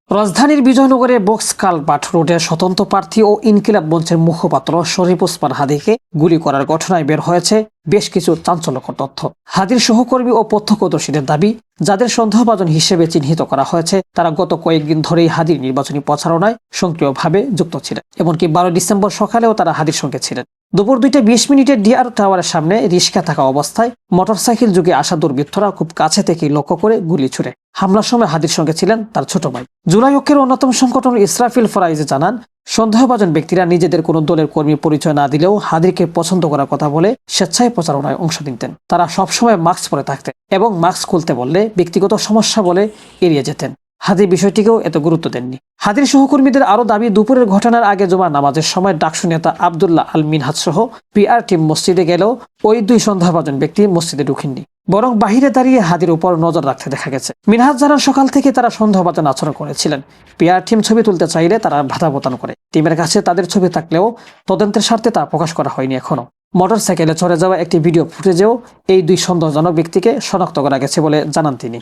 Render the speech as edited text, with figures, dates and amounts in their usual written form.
রাজধানীর বিজয়নগরে box culvert রোডে স্বতন্ত্র প্রার্থী ও ইনকিলাব মঞ্চের মুখপাত্র শরীফ ওসমান হাদীকে গুলি করার ঘটনায় বের হয়েছে বেশ কিছু চাঞ্চল্যকর তথ্য। হাদীর সহকর্মী ও প্রত্যক্ষদর্শীদের দাবি, যাদের সন্দেহভাজন হিসেবে চিহ্নিত করা হয়েছে তারা গত কয়েকদিন ধরেই হাদীর নির্বাচনী প্রচারণায় সক্রিয়ভাবে যুক্ত ছিলেন। এমনকি 12 ডিসেম্বর সকালেও তারা হাদীর সঙ্গে ছিলেন। দুপুর 2:20 ডিআর টাওয়ারের সামনে রিক্সা থাকা অবস্থায় মোটরসাইকেল যুগে আসা দুর্বৃত্তরা খুব কাছে থেকে লক্ষ্য করে গুলি ছুড়ে। হামলার সময় হাদীর সঙ্গে ছিলেন তার ছোট ভাই। জুলাই ঐক্যের অন্যতম সংগঠন ইসরাফিল ফরাইজ জানান, সন্দেহভাজন ব্যক্তিরা নিজেদের কোনো দলের কর্মী পরিচয় না দিলেও হাদীরকে পছন্দ করার কথা বলে স্বেচ্ছায় প্রচারণায় অংশ নিতেন। তারা সবসময় মাস্ক পরে থাকতেন এবং মাস্ক খুলতে বললে ব্যক্তিগত সমস্যা বলে এড়িয়ে যেতেন। হাদীর বিষয়টিকেও এত গুরুত্ব দেননি। হাদীর সহকর্মীদের আরো দাবি, দুপুরের ঘটনার আগে জুমার নামাজের সময় ডাকসু নেতা আব্দুল্লাহ আল মিনহাজ সহ পিআর টিম মসজিদে গেলেও ওই দুই সন্দেহভাজন ব্যক্তি মসজিদে ঢুকেননি, বরং বাহিরে দাঁড়িয়ে হাদীর উপর নজর রাখতে দেখা গেছে। মিনহাজ জানান, সকাল থেকে তারা সন্দেহভাজন আচরণ করেছিলেন। পিআর টিম ছবি তুলতে চাইলে তারা বাধা প্রদান করে। টিমের কাছে তাদের ছবি থাকলেও তদন্তের স্বার্থে তা প্রকাশ করা হয়নি এখনো। মোটরসাইকেলে চড়ে যাওয়া একটি ভিডিও ফুটেজেও এই দুই সন্দেহজনক ব্যক্তিকে শনাক্ত করা গেছে বলে জানান তিনি।